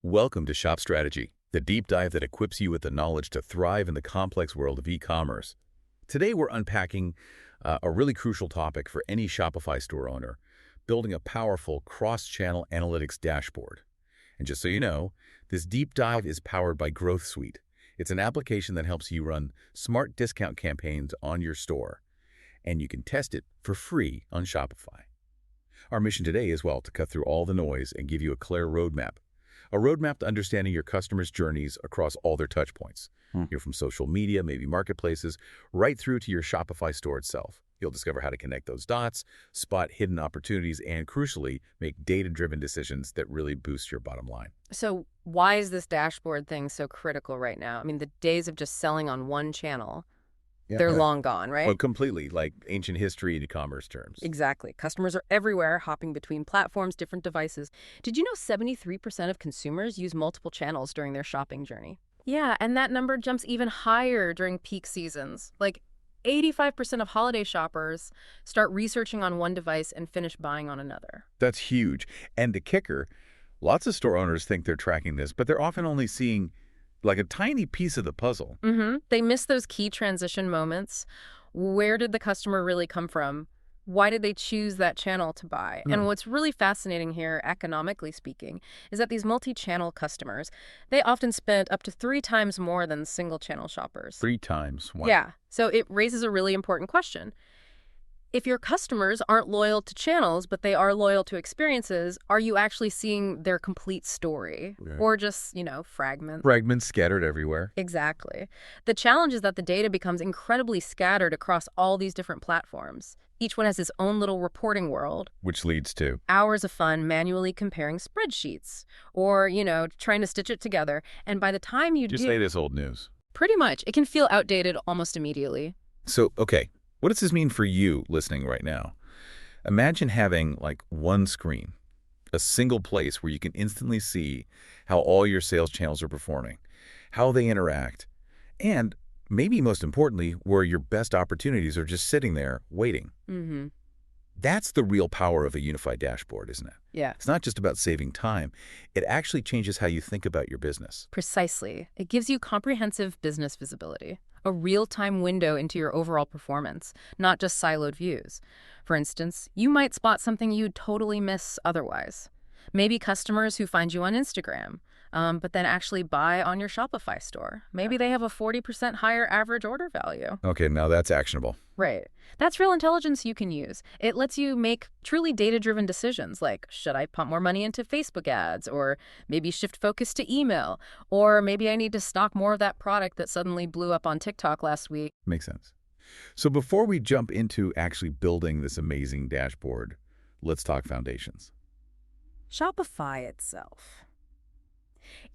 Welcome to Shop Strategy, the deep dive that equips you with the knowledge to thrive in the complex world of e-commerce. Today, we're unpacking a really crucial topic for any Shopify store owner, building a powerful cross-channel analytics dashboard. And just so you know, this deep dive is powered by Growth Suite. It's an application that helps you run smart discount campaigns on your store, and you can test it for free on Shopify. Our mission today is, well, to cut through all the noise and give you a clear roadmap. A roadmap to understanding your customers' journeys across all their touch points. You're from social media, maybe marketplaces, right through to your Shopify store itself. You'll discover how to connect those dots, spot hidden opportunities, and crucially, make data-driven decisions that really boost your bottom line. So why is this dashboard thing so critical right now? I mean, the days of just selling on one channel, they're long gone, right? Well, completely, like ancient history in e-commerce terms. Exactly. Customers are everywhere, hopping between platforms, different devices. Did you know 73% of consumers use multiple channels during their shopping journey? Yeah, and that number jumps even higher during peak seasons. Like 85% of holiday shoppers start researching on one device and finish buying on another. That's huge. And the kicker, lots of store owners think they're tracking this, but they're often only seeing like a tiny piece of the puzzle. They miss those key transition moments. Where did the customer really come from? Why did they choose that channel to buy? And what's really fascinating here, economically speaking, is that these multi-channel customers, they often spend up to 3 times more than single-channel shoppers. 3 times. Wow. Yeah. So it raises a really important question. If your customers aren't loyal to channels, but they are loyal to experiences, are you actually seeing their complete story? Yeah. Or just, fragments? Fragments scattered everywhere. Exactly. The challenge is that the data becomes incredibly scattered across all these different platforms. Each one has its own little reporting world. Which leads to Hours of fun manually comparing spreadsheets or, trying to stitch it together. And by the time you just do... say this old news. Pretty much. It can feel outdated almost immediately. So, okay, what does this mean for you listening right now? Imagine having like one screen, a single place where you can instantly see how all your sales channels are performing, how they interact, and maybe most importantly, where your best opportunities are just sitting there waiting. That's the real power of a unified dashboard, isn't it? Yeah. It's not just about saving time. It actually changes how you think about your business. Precisely. It gives you comprehensive business visibility, a real-time window into your overall performance, not just siloed views. For instance, you might spot something you'd totally miss otherwise. Maybe customers who find you on Instagram, but then actually buy on your Shopify store. Maybe they have a 40% higher average order value. Okay, now that's actionable. Right. That's real intelligence you can use. It lets you make truly data-driven decisions like, should I pump more money into Facebook ads? Or maybe shift focus to email? Or maybe I need to stock more of that product that suddenly blew up on TikTok last week. Makes sense. So before we jump into actually building this amazing dashboard, let's talk foundations. Shopify itself.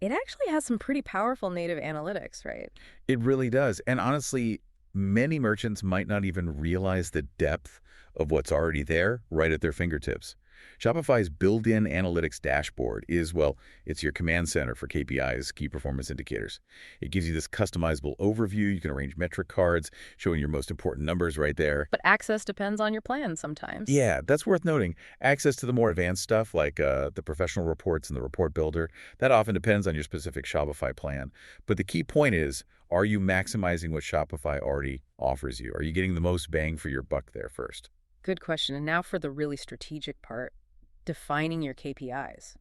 It actually has some pretty powerful native analytics, right? It really does. And honestly, many merchants might not even realize the depth of what's already there right at their fingertips. Shopify's built-in analytics dashboard is, well, it's your command center for KPIs, key performance indicators. It gives you this customizable overview. You can arrange metric cards showing your most important numbers right there. But access depends on your plan sometimes. Yeah, that's worth noting. Access to the more advanced stuff like the professional reports and the report builder, that often depends on your specific Shopify plan. But the key point is, are you maximizing what Shopify already offers you? Are you getting the most bang for your buck there first? Good question. And now for the really strategic part, defining your KPIs.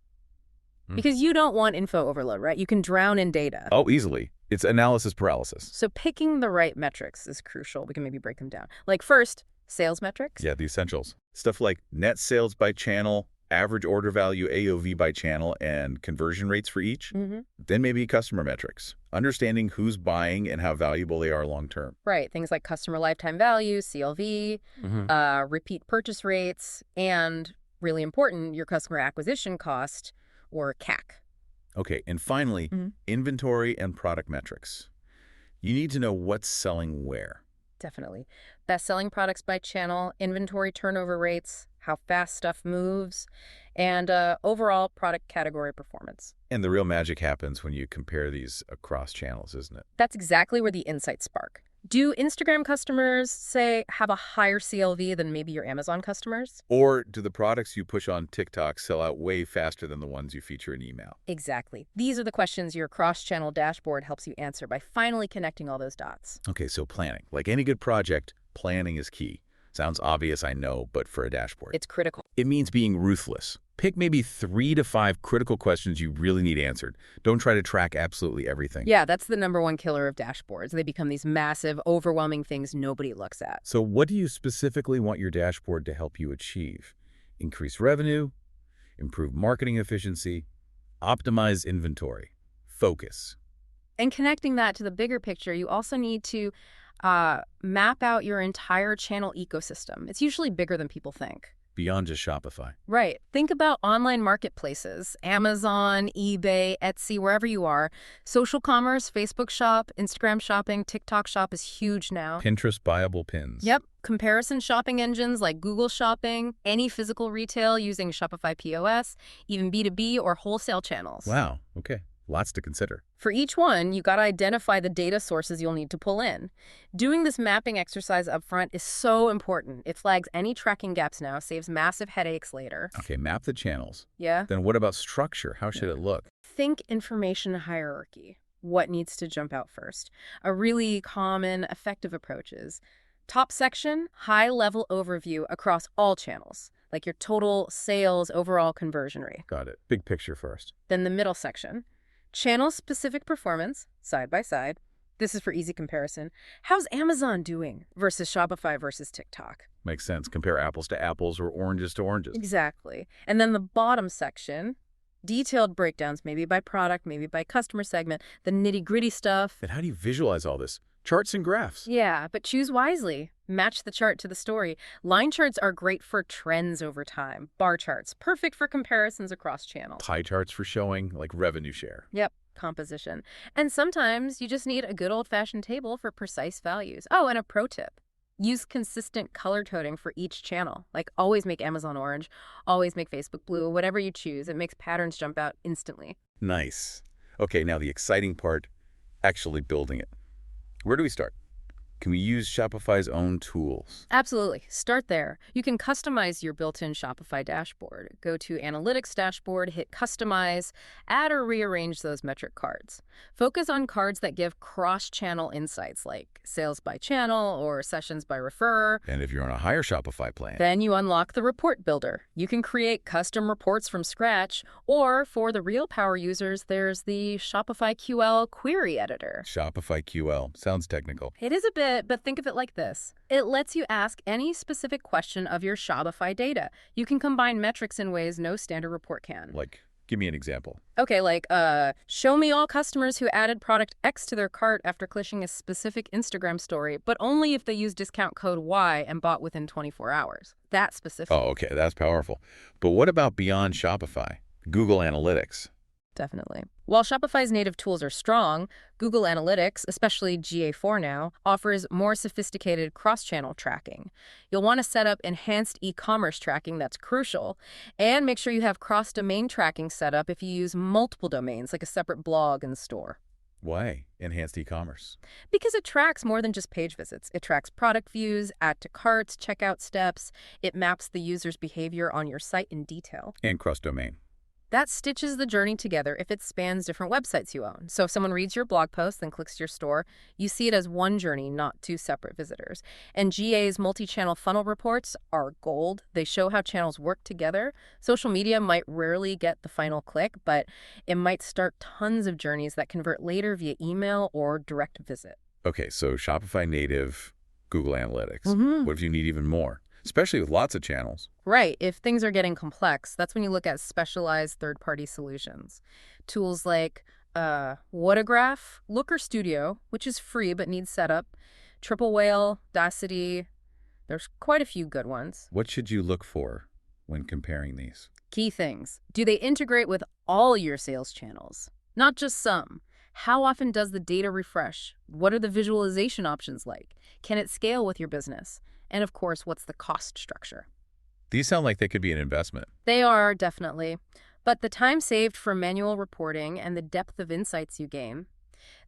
Because you don't want info overload, right? You can drown in data. Oh, easily. It's analysis paralysis. So picking the right metrics is crucial. We can maybe break them down. Like first, sales metrics. Yeah, the essentials. Stuff like net sales by channel, average order value, AOV by channel, and conversion rates for each. Then maybe customer metrics, understanding who's buying and how valuable they are long term. Right. Things like customer lifetime value, CLV, repeat purchase rates, and really important, your customer acquisition cost, or CAC. Okay, and finally, inventory and product metrics. You need to know what's selling where. Definitely. Best-selling products by channel, inventory turnover rates, how fast stuff moves, and overall product category performance. And the real magic happens when you compare these across channels, isn't it? That's exactly where the insights spark. Do Instagram customers, say, have a higher CLV than maybe your Amazon customers? Or do the products you push on TikTok sell out way faster than the ones you feature in email? Exactly. These are the questions your cross-channel dashboard helps you answer by finally connecting all those dots. Okay, so planning. Like any good project, planning is key. Sounds obvious, I know, but for a dashboard. It's critical. It means being ruthless. Pick maybe 3 to 5 critical questions you really need answered. Don't try to track absolutely everything. Yeah, that's the #1 killer of dashboards. They become these massive, overwhelming things nobody looks at. So what do you specifically want your dashboard to help you achieve? Increase revenue, improve marketing efficiency, optimize inventory, focus. And connecting that to the bigger picture, you also need to map out your entire channel ecosystem. It's usually bigger than people think. Beyond just Shopify. Right. Think about online marketplaces, Amazon, eBay, Etsy, wherever you are. Social commerce, Facebook Shop, Instagram shopping, TikTok Shop is huge now. Pinterest buyable pins. Yep. Comparison shopping engines like Google Shopping, any physical retail using Shopify POS, even B2B or wholesale channels. Wow, okay. Lots to consider. For each one, you got to identify the data sources you'll need to pull in. Doing this mapping exercise up front is so important. It flags any tracking gaps now, saves massive headaches later. Okay, map the channels. Yeah? Then what about structure? How should it look? Think information hierarchy. What needs to jump out first? A really common, effective approach is top section, high-level overview across all channels, like your total sales overall conversion rate. Got it. Big picture first. Then the middle section, channel-specific performance, side by side. This is for easy comparison. How's Amazon doing versus Shopify versus TikTok? Makes sense. Compare apples to apples or oranges to oranges. Exactly. And then the bottom section, detailed breakdowns, maybe by product, maybe by customer segment, the nitty-gritty stuff. And how do you visualize all this? Charts and graphs. Yeah, but choose wisely. Match the chart to the story. Line charts are great for trends over time. Bar charts, perfect for comparisons across channels. Pie charts for showing, like revenue share. Yep, composition. And sometimes you just need a good old-fashioned table for precise values. Oh, and a pro tip. Use consistent color coding for each channel. Like always make Amazon orange, always make Facebook blue, whatever you choose. It makes patterns jump out instantly. Nice. Okay, now the exciting part, actually building it. Where do we start? Can we use Shopify's own tools? Absolutely. Start there. You can customize your built-in Shopify dashboard. Go to Analytics Dashboard, hit Customize, add or rearrange those metric cards. Focus on cards that give cross-channel insights like sales by channel or sessions by referrer. And if you're on a higher Shopify plan, Then you unlock the report builder. You can create custom reports from scratch, or for the real power users, there's the Shopify QL query editor. Shopify QL. Sounds technical. It is a bit, but think of it like this. It lets you ask any specific question of your Shopify data. You can combine metrics in ways no standard report can. Like, give me an example. Okay, like, show me all customers who added product X to their cart after clicking a specific Instagram story, but only if they use discount code Y and bought within 24 hours. That specific. Oh, okay, that's powerful. But what about beyond Shopify? Google Analytics. Definitely. While Shopify's native tools are strong, Google Analytics, especially GA4 now, offers more sophisticated cross-channel tracking. You'll want to set up enhanced e-commerce tracking, that's crucial, and make sure you have cross-domain tracking set up if you use multiple domains, like a separate blog and store. Why? Enhanced e-commerce. Because it tracks more than just page visits. It tracks product views, add to carts, checkout steps. It maps the user's behavior on your site in detail. And cross-domain. That stitches the journey together if it spans different websites you own. So if someone reads your blog post, then clicks your store, you see it as one journey, not two separate visitors. And GA's multi-channel funnel reports are gold. They show how channels work together. Social media might rarely get the final click, but it might start tons of journeys that convert later via email or direct visit. Okay, so Shopify native, Google Analytics. Mm-hmm. What if you need even more? Especially with lots of channels. Right. If things are getting complex, that's when you look at specialized third-party solutions. Tools like Whatograph, Looker Studio, which is free but needs setup, Triple Whale, Dacity. There's quite a few good ones. What should you look for when comparing these? Key things. Do they integrate with all your sales channels? Not just some. How often does the data refresh? What are the visualization options like? Can it scale with your business? And of course, what's the cost structure? These sound like they could be an investment. They are, definitely. But the time saved for manual reporting and the depth of insights you gain,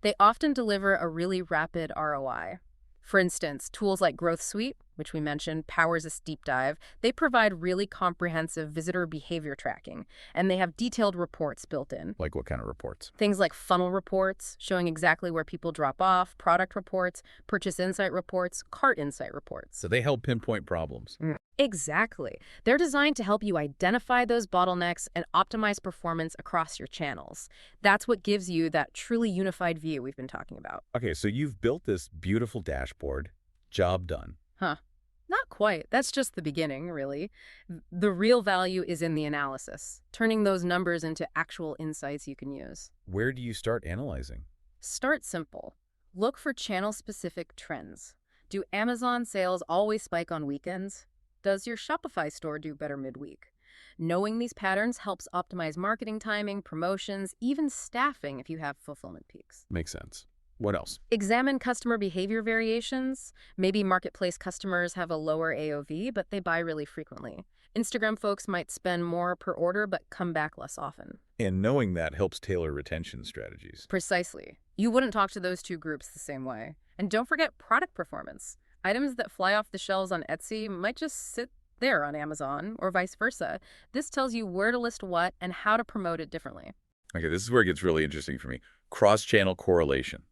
they often deliver a really rapid ROI. For instance, tools like Growth Suite, which we mentioned, powers this deep dive. They provide really comprehensive visitor behavior tracking, and they have detailed reports built in. Like what kind of reports? Things like funnel reports, showing exactly where people drop off, product reports, purchase insight reports, cart insight reports. So they help pinpoint problems. Exactly. They're designed to help you identify those bottlenecks and optimize performance across your channels. That's what gives you that truly unified view we've been talking about. Okay, so you've built this beautiful dashboard. Job done. Huh. Not quite. That's just the beginning, really. The real value is in the analysis, turning those numbers into actual insights you can use. Where do you start analyzing? Start simple. Look for channel-specific trends. Do Amazon sales always spike on weekends? Does your Shopify store do better midweek? Knowing these patterns helps optimize marketing timing, promotions, even staffing if you have fulfillment peaks. Makes sense. What else? Examine customer behavior variations. Maybe marketplace customers have a lower AOV, but they buy really frequently. Instagram folks might spend more per order, but come back less often. And knowing that helps tailor retention strategies. Precisely. You wouldn't talk to those two groups the same way. And don't forget product performance. Items that fly off the shelves on Etsy might just sit there on Amazon, or vice versa. This tells you where to list what and how to promote it differently. Okay, this is where it gets really interesting for me. Cross-channel correlation.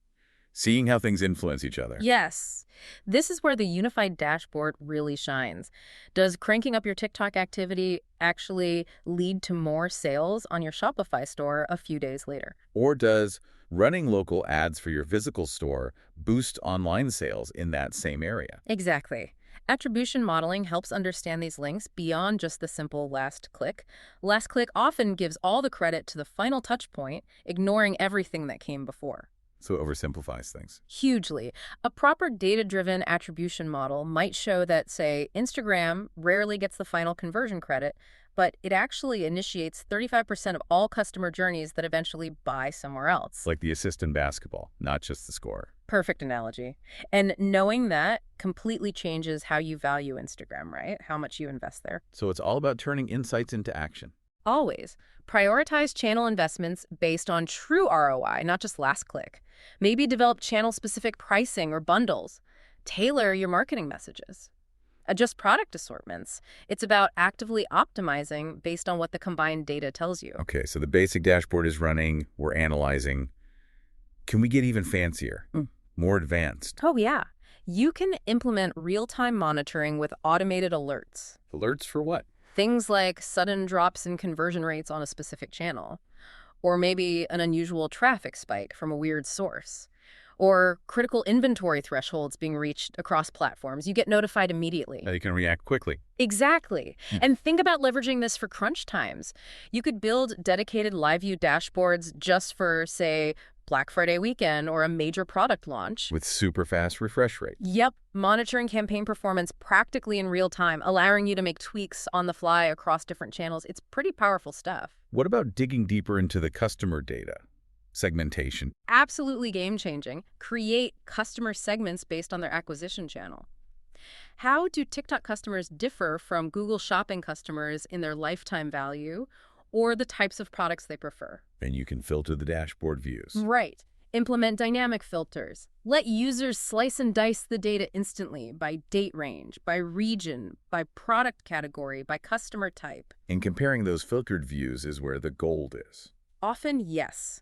Seeing how things influence each other. Yes. This is where the unified dashboard really shines. Does cranking up your TikTok activity actually lead to more sales on your Shopify store a few days later? Or does running local ads for your physical store boost online sales in that same area? Exactly. Attribution modeling helps understand these links beyond just the simple last click. Last click often gives all the credit to the final touch point, ignoring everything that came before. So it oversimplifies things. Hugely. A proper data-driven attribution model might show that, say, Instagram rarely gets the final conversion credit, but it actually initiates 35% of all customer journeys that eventually buy somewhere else. Like the assist in basketball, not just the score. Perfect analogy. And knowing that completely changes how you value Instagram, right? How much you invest there. So it's all about turning insights into action. Always. Prioritize channel investments based on true ROI, not just last click. Maybe develop channel-specific pricing or bundles. Tailor your marketing messages. Adjust product assortments. It's about actively optimizing based on what the combined data tells you. Okay, so the basic dashboard is running. We're analyzing. Can we get even fancier? More advanced? Oh, yeah. You can implement real-time monitoring with automated alerts. Alerts for what? Things like sudden drops in conversion rates on a specific channel, or maybe an unusual traffic spike from a weird source, or critical inventory thresholds being reached across platforms. You get notified immediately. Now you can react quickly. Exactly. And think about leveraging this for crunch times. You could build dedicated live view dashboards just for, say, Black Friday weekend or a major product launch. With super fast refresh rate. Yep, monitoring campaign performance practically in real time, allowing you to make tweaks on the fly across different channels. It's pretty powerful stuff. What about digging deeper into the customer data? Segmentation. Absolutely game-changing. Create customer segments based on their acquisition channel. How do TikTok customers differ from Google Shopping customers in their lifetime value or the types of products they prefer? And you can filter the dashboard views. Right. Implement dynamic filters. Let users slice and dice the data instantly by date range, by region, by product category, by customer type. And comparing those filtered views is where the gold is. Often, yes.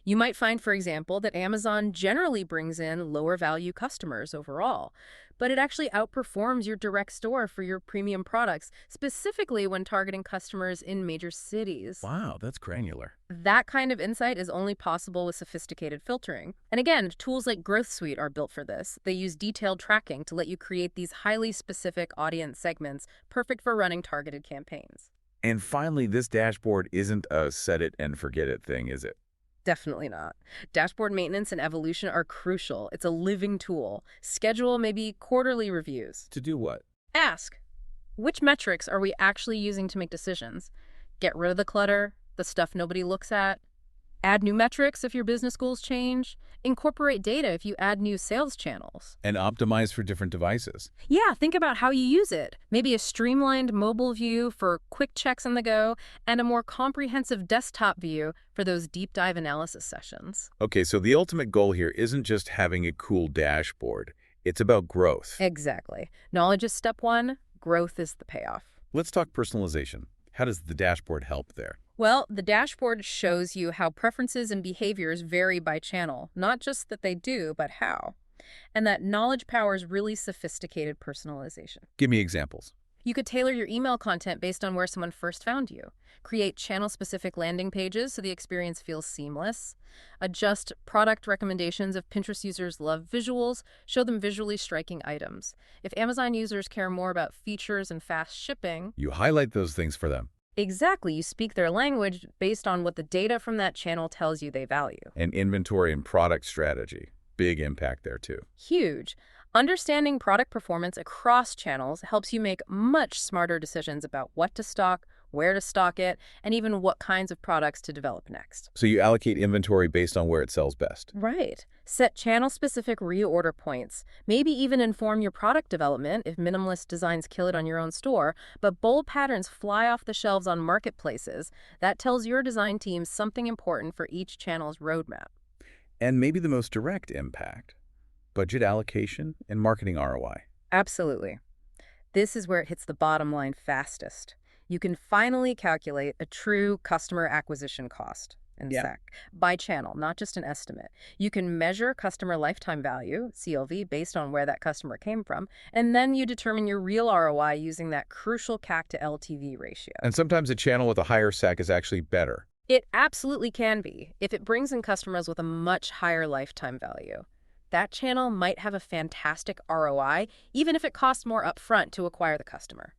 You might find, for example, that Amazon generally brings in lower value customers overall, but it actually outperforms your direct store for your premium products, specifically when targeting customers in major cities. Wow, that's granular. That kind of insight is only possible with sophisticated filtering. And again, tools like Growth Suite are built for this. They use detailed tracking to let you create these highly specific audience segments, perfect for running targeted campaigns. And finally, this dashboard isn't a set it and forget it thing, is it? Definitely not. Dashboard maintenance and evolution are crucial. It's a living tool. Schedule maybe quarterly reviews. To do what? Ask, which metrics are we actually using to make decisions? Get rid of the clutter, the stuff nobody looks at. Add new metrics if your business goals change. Incorporate data if you add new sales channels. And optimize for different devices. Yeah, think about how you use it. Maybe a streamlined mobile view for quick checks on the go, and a more comprehensive desktop view for those deep dive analysis sessions. Okay, so the ultimate goal here isn't just having a cool dashboard. It's about growth. Exactly. Knowledge is step one, growth is the payoff. Let's talk personalization. How does the dashboard help there? Well, the dashboard shows you how preferences and behaviors vary by channel, not just that they do, but how. And that knowledge powers really sophisticated personalization. Give me examples. You could tailor your email content based on where someone first found you, create channel-specific landing pages so the experience feels seamless, adjust product recommendations if Pinterest users love visuals, show them visually striking items. If Amazon users care more about features and fast shipping, You highlight those things for them. exactly, you speak their language based on what the data from that channel tells you they value. And inventory and product strategy. Big impact there, too. Huge. Understanding product performance across channels helps you make much smarter decisions about what to stock, where to stock it, and even what kinds of products to develop next. So you allocate inventory based on where it sells best. Right. Set channel-specific reorder points. Maybe even inform your product development if minimalist designs kill it on your own store, but bold patterns fly off the shelves on marketplaces. That tells your design team something important for each channel's roadmap. And maybe the most direct impact, budget allocation and marketing ROI. Absolutely. This is where it hits the bottom line fastest. You can finally calculate a true customer acquisition cost in SEC by channel, not just an estimate. You can measure customer lifetime value, CLV, based on where that customer came from, and then you determine your real ROI using that crucial CAC to LTV ratio. And sometimes a channel with a higher SAC is actually better. It absolutely can be, if it brings in customers with a much higher lifetime value. That channel might have a fantastic ROI, even if it costs more upfront to acquire the customer.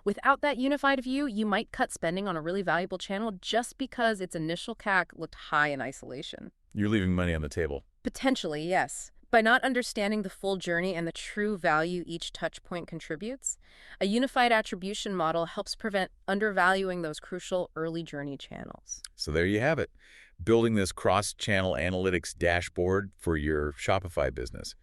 Without that unified view, you might cut spending on a really valuable channel just because its initial CAC looked high in isolation. You're leaving money on the table. Potentially, yes. By not understanding the full journey and the true value each touchpoint contributes, a unified attribution model helps prevent undervaluing those crucial early journey channels. So there you have it. Building this cross-channel analytics dashboard for your Shopify business.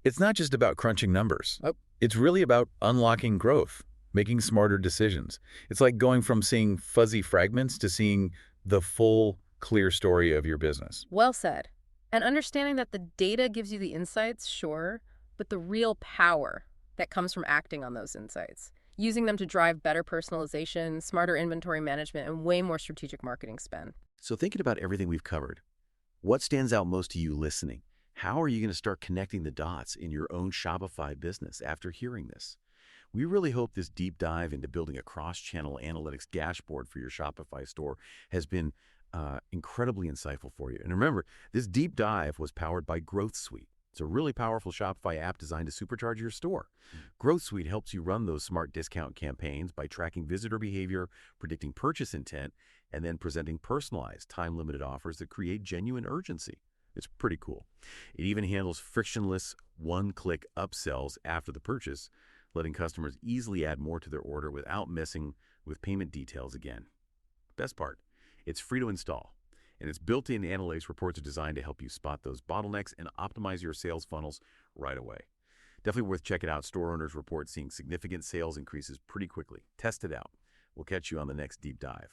It's not just about crunching numbers. It's really about unlocking growth, making smarter decisions. It's like going from seeing fuzzy fragments to seeing the full, clear story of your business. Well said. And understanding that the data gives you the insights, sure, but the real power that comes from acting on those insights, using them to drive better personalization, smarter inventory management, and way more strategic marketing spend. So thinking about everything we've covered, what stands out most to you listening? How are you going to start connecting the dots in your own Shopify business after hearing this? We really hope this deep dive into building a cross-channel analytics dashboard for your Shopify store has been incredibly insightful for you. And remember, this deep dive was powered by Growth Suite. It's a really powerful Shopify app designed to supercharge your store. Growth Suite helps you run those smart discount campaigns by tracking visitor behavior, predicting purchase intent, and then presenting personalized, time-limited offers that create genuine urgency. It's pretty cool. It even handles frictionless one-click upsells after the purchase, letting customers easily add more to their order without messing with payment details again. Best part, it's free to install, and its built-in analytics reports are designed to help you spot those bottlenecks and optimize your sales funnels right away. Definitely worth checking out. Store owners report seeing significant sales increases pretty quickly. Test it out. We'll catch you on the next deep dive.